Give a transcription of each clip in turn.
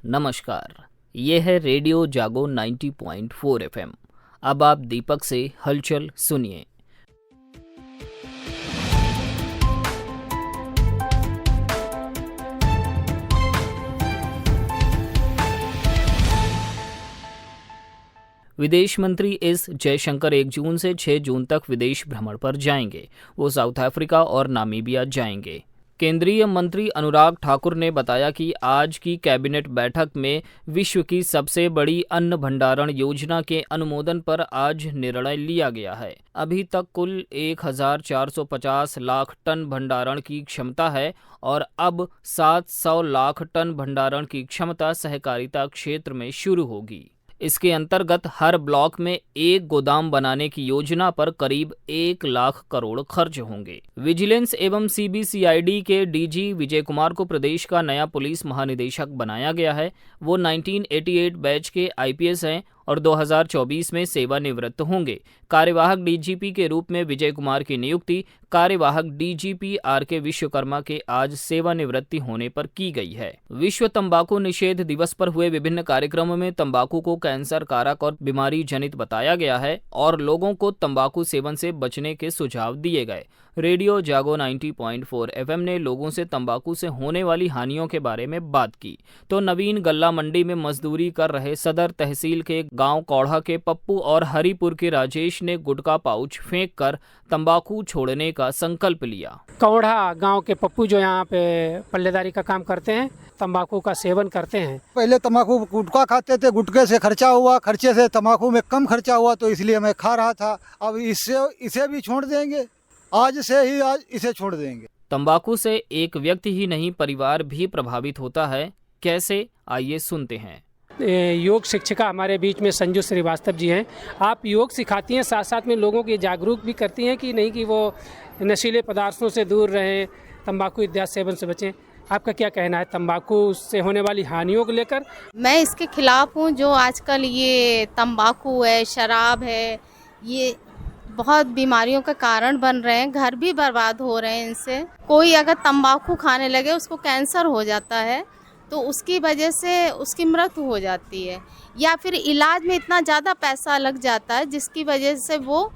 नमस्कार, ये है रेडियो जागो 90.4 एफएम। अब आप दीपक से हलचल सुनिए। विदेश मंत्री एस जयशंकर 1 जून से 6 जून तक विदेश भ्रमण पर जाएंगे। वो साउथ अफ्रीका और नामीबिया जाएंगे। केंद्रीय मंत्री अनुराग ठाकुर ने बताया कि आज की कैबिनेट बैठक में विश्व की सबसे बड़ी अन्न भंडारण योजना के अनुमोदन पर आज निर्णय लिया गया है। अभी तक कुल 1450 लाख टन भंडारण की क्षमता है और अब 700 लाख टन भंडारण की क्षमता सहकारिता क्षेत्र में शुरू होगी। इसके अंतर्गत हर ब्लॉक में एक गोदाम बनाने की योजना पर करीब 1 लाख करोड़ खर्च होंगे। विजिलेंस एवं सीबीसीआईडी के डीजी विजय कुमार को प्रदेश का नया पुलिस महानिदेशक बनाया गया है। वो 1988 बैच के आईपीएस हैं और 2024 में सेवानिवृत्त होंगे। कार्यवाहक डीजीपी के रूप में विजय कुमार की नियुक्ति कार्यवाहक डीजीपी आर.के. विश्वकर्मा के आज सेवानिवृत्ति होने पर की गई है। विश्व तंबाकू निषेध दिवस पर हुए विभिन्न कार्यक्रमों में तंबाकू को कैंसर कारक और बीमारी जनित बताया गया है और लोगों को तंबाकू सेवन से बचने के सुझाव दिए गए। रेडियो जागो 90.4 एफएम ने लोगों से तंबाकू से होने वाली हानियों के बारे में बात की तो नवीन गल्ला मंडी में मजदूरी कर रहे सदर तहसील के गांव कौड़ा के पप्पू और हरिपुर के राजेश ने गुटखा पाउच फेंककर तंबाकू छोड़ने का संकल्प लिया। कौड़ा गांव के पप्पू जो यहाँ पे पल्लेदारी का काम करते हैं, तंबाकू का सेवन करते हैं। पहले तंबाकू गुटखा खाते थे, गुटखे से खर्चा हुआ, खर्चे से तंबाकू में कम खर्चा हुआ तो इसलिए मैं खा रहा था। अब इसे भी छोड़ देंगे, आज इसे छोड़ देंगे। तंबाकू से एक व्यक्ति ही नहीं परिवार भी प्रभावित होता है। कैसे, आइए सुनते हैं। योग शिक्षिका हमारे बीच में संजू श्रीवास्तव जी हैं। आप योग सिखाती हैं, साथ साथ में लोगों की जागरूक भी करती हैं कि नहीं कि वो नशीले पदार्थों से दूर रहें, तंबाकू इत्यादि सेवन से बचें। आपका क्या कहना है तंबाकू से होने वाली हानियों को लेकर? मैं इसके खिलाफ हूँ। जो आजकल ये तंबाकू है, शराब है, ये बहुत बीमारियों का कारण बन रहे हैं, घर भी बर्बाद हो रहे हैं इनसे। कोई अगर तंबाकू खाने लगे उसको कैंसर हो जाता है तो उसकी वजह से उसकी मृत्यु हो जाती है, या फिर इलाज में इतना ज़्यादा पैसा लग जाता है जिसकी वजह से वो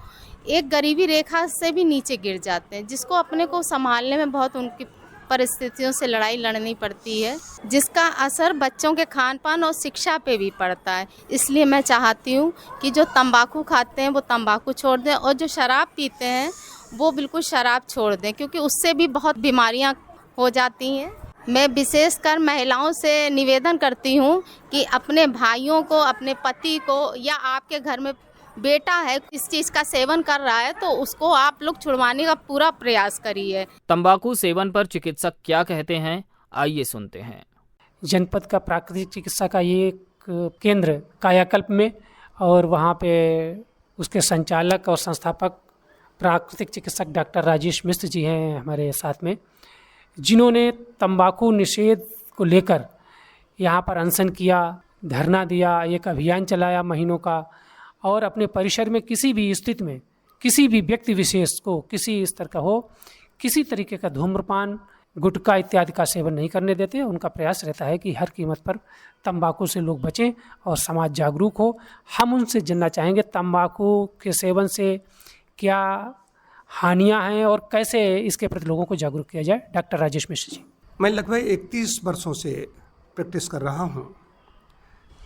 एक गरीबी रेखा से भी नीचे गिर जाते हैं, जिसको अपने को संभालने में बहुत उनकी परिस्थितियों से लड़ाई लड़नी पड़ती है, जिसका असर बच्चों के खान पान और शिक्षा पे भी पड़ता है। इसलिए मैं चाहती हूँ कि जो तंबाकू खाते हैं वो तंबाकू छोड़ दें और जो शराब पीते हैं वो बिल्कुल शराब छोड़ दें, क्योंकि उससे भी बहुत बीमारियाँ हो जाती हैं। मैं विशेषकर महिलाओं से निवेदन करती हूँ कि अपने भाइयों को, अपने पति को, या आपके घर में बेटा है इस चीज़ का सेवन कर रहा है तो उसको आप लोग छुड़वाने का पूरा प्रयास करिए। तंबाकू सेवन पर चिकित्सक क्या कहते हैं, आइए सुनते हैं। जनपद का प्राकृतिक चिकित्सा का ये एक केंद्र कायाकल्प में, और वहाँ पे उसके संचालक और संस्थापक प्राकृतिक चिकित्सक डॉक्टर राजेश मिश्र जी हैं हमारे साथ में, जिन्होंने तंबाकू निषेध को लेकर यहाँ पर अनशन किया, धरना दिया, एक अभियान चलाया महीनों का, और अपने परिसर में किसी भी स्थिति में किसी भी व्यक्ति विशेष को किसी स्तर का हो, किसी तरीके का धूम्रपान, गुटखा इत्यादि का सेवन नहीं करने देते। उनका प्रयास रहता है कि हर कीमत पर तंबाकू से लोग बचें और समाज जागरूक हो। हम उनसे जानना चाहेंगे तंबाकू के सेवन से क्या हानियां हैं और कैसे इसके प्रति लोगों को जागरूक किया जाए। डॉक्टर राजेश मिश्र जी। मैं लगभग 31 वर्षों से प्रैक्टिस कर रहा हूं।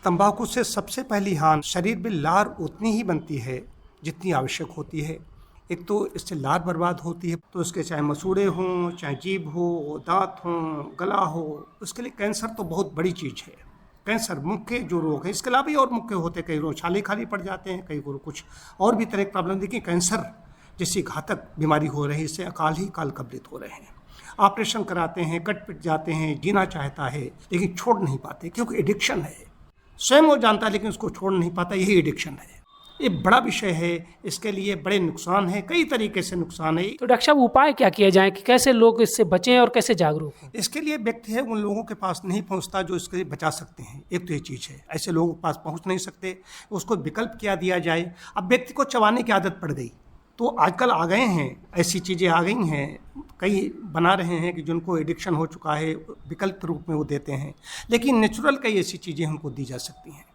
तंबाकू से सबसे पहली हानि, शरीर में लार उतनी ही बनती है जितनी आवश्यक होती है। एक तो इससे लार बर्बाद होती है, तो उसके चाहे मसूड़े हों, चाहे जीभ हो, दांत हों, गला हो, उसके लिए कैंसर तो बहुत बड़ी चीज़ है। कैंसर मुख्य जो रोग है, इसके अलावा भी और मुख्य होते, कई रोग छाले खाली पड़ जाते हैं, कई को कुछ और भी तरह की प्रॉब्लम। देखिए कैंसर जैसी घातक बीमारी हो रही है, इससे अकाल ही काल कब्लित हो रहे हैं। ऑपरेशन कराते हैं, कट पिट जाते हैं, जीना चाहता है लेकिन छोड़ नहीं पाते, क्योंकि एडिक्शन है। स्वयं वो जानता है लेकिन उसको छोड़ नहीं पाता, यही एडिक्शन है। ये बड़ा विषय है, इसके लिए बड़े नुकसान हैं, कई तरीके से नुकसान है। तो डॉक्टर साहब उपाय क्या किए जाएं कि कैसे लोग इससे बचें और कैसे जागरूक हों? इसके लिए व्यक्ति है उन लोगों के पास नहीं पहुंचता जो इसके लिए बचा सकते हैं। एक तो ये चीज़ है, ऐसे लोगों के पास पहुंच नहीं सकते, उसको विकल्प क्या दिया जाए। अब व्यक्ति को चबाने की आदत पड़ गई तो आजकल आ गए हैं, ऐसी चीज़ें आ गई हैं कई बना रहे हैं कि जिनको एडिक्शन हो चुका है विकल्प रूप में वो देते हैं, लेकिन नेचुरल कई ऐसी चीज़ें हमको दी जा सकती हैं।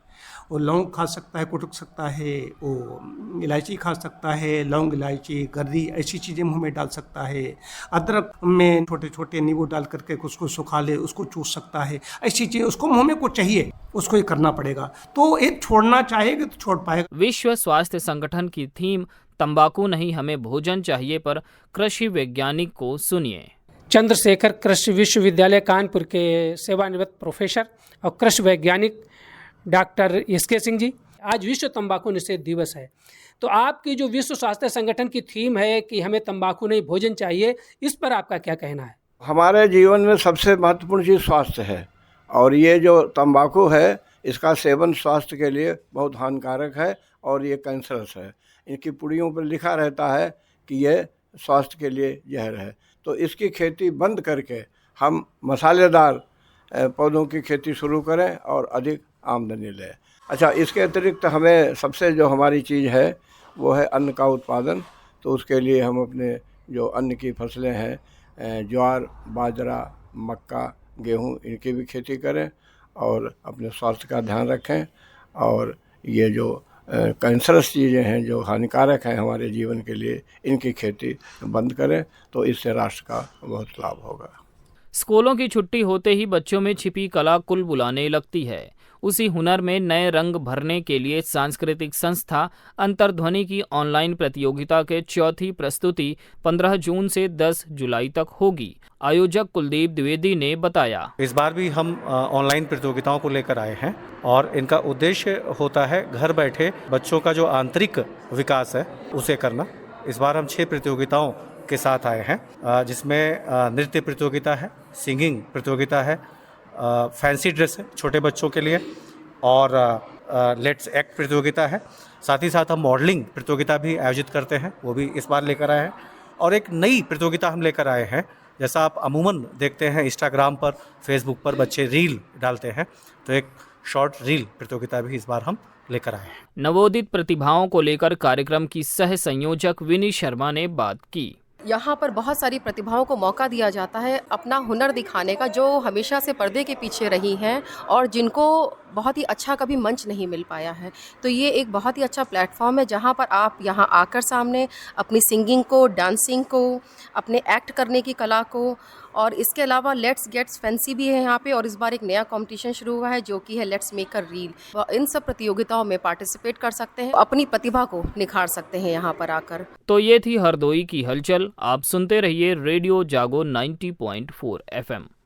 वो लौंग खा सकता है, कुटक सकता है, वो इलायची खा सकता है, लौंग, इलायची, गर्री ऐसी चीज़ें मुंह में डाल सकता है। अदरक में छोटे छोटे नींबू डाल करके उसको सुखा ले, उसको चूस सकता है। ऐसी चीज़ें उसको मुंह में कुछ चाहिए, उसको ये करना पड़ेगा। तो एक छोड़ना चाहेगा तो छोड़ पाएगा। विश्व स्वास्थ्य संगठन की थीम तंबाकू नहीं हमें भोजन चाहिए पर कृषि वैज्ञानिक को सुनिए। चंद्रशेखर कृषि विश्वविद्यालय कानपुर के सेवानिवृत्त प्रोफेसर और कृषि वैज्ञानिक डॉक्टर एस.के. सिंह जी, आज विश्व तंबाकू निषेध दिवस है, तो आपकी जो विश्व स्वास्थ्य संगठन की थीम है कि हमें तंबाकू नहीं भोजन चाहिए, इस पर आपका क्या कहना है? हमारे जीवन में सबसे महत्वपूर्ण चीज़ स्वास्थ्य है, और ये जो तंबाकू है इसका सेवन स्वास्थ्य के लिए बहुत हानिकारक है और ये कैंसरस है। इनकी पुड़ियों पर लिखा रहता है कि ये स्वास्थ्य के लिए जहर है। तो इसकी खेती बंद करके हम मसालेदार पौधों की खेती शुरू करें और अधिक आमदनी लें। अच्छा, इसके अतिरिक्त हमें सबसे जो हमारी चीज़ है वो है अन्न का उत्पादन। तो उसके लिए हम अपने जो अन्न की फसलें हैं, ज्वार, बाजरा, मक्का, गेहूं, इनकी भी खेती करें और अपने स्वास्थ्य का ध्यान रखें। और ये जो कैंसरस चीज़ें हैं जो हानिकारक हैं हमारे जीवन के लिए, इनकी खेती बंद करें, तो इससे राष्ट्र का बहुत लाभ होगा। स्कूलों की छुट्टी होते ही बच्चों में छिपी कला कुल बुलाने लगती है। उसी हुनर में नए रंग भरने के लिए सांस्कृतिक संस्था अंतर्ध्वनि की ऑनलाइन प्रतियोगिता के चौथी प्रस्तुति 15 जून से 10 जुलाई तक होगी। आयोजक कुलदीप द्विवेदी ने बताया, इस बार भी हम ऑनलाइन प्रतियोगिताओं को लेकर आए हैं और इनका उद्देश्य होता है घर बैठे बच्चों का जो आंतरिक विकास है उसे करना। इस बार हम 6 प्रतियोगिताओं के साथ आए हैं, जिसमें नृत्य प्रतियोगिता है, सिंगिंग प्रतियोगिता है, फैंसी ड्रेस है छोटे बच्चों के लिए, और लेट्स एक्ट प्रतियोगिता है। साथ ही साथ हम मॉडलिंग प्रतियोगिता भी आयोजित करते हैं, वो भी इस बार लेकर आए हैं। और एक नई प्रतियोगिता हम लेकर आए हैं, जैसा आप अमूमन देखते हैं इंस्टाग्राम पर, फेसबुक पर बच्चे रील डालते हैं, तो एक शॉर्ट रील प्रतियोगिता भी इस बार हम लेकर आए हैं। नवोदित प्रतिभाओं को लेकर कार्यक्रम की सह संयोजक विनी शर्मा ने बात की। यहाँ पर बहुत सारी प्रतिभाओं को मौका दिया जाता है अपना हुनर दिखाने का, जो हमेशा से पर्दे के पीछे रही हैं और जिनको बहुत ही अच्छा कभी मंच नहीं मिल पाया है। तो ये एक बहुत ही अच्छा प्लेटफॉर्म है जहाँ पर आप यहाँ आकर सामने अपनी सिंगिंग को, डांसिंग को, अपने एक्ट करने की कला को, और इसके अलावा लेट्स गेट्स फैंसी भी है यहाँ पे। और इस बार एक नया कंपटीशन शुरू हुआ है जो कि है लेट्स मेक अ रील। इन सब प्रतियोगिताओं में पार्टिसिपेट कर सकते हैं, अपनी प्रतिभा को निखार सकते हैं यहाँ पर आकर। तो ये थी हरदोई की हलचल। आप सुनते रहिए रेडियो जागो 90.4 FM।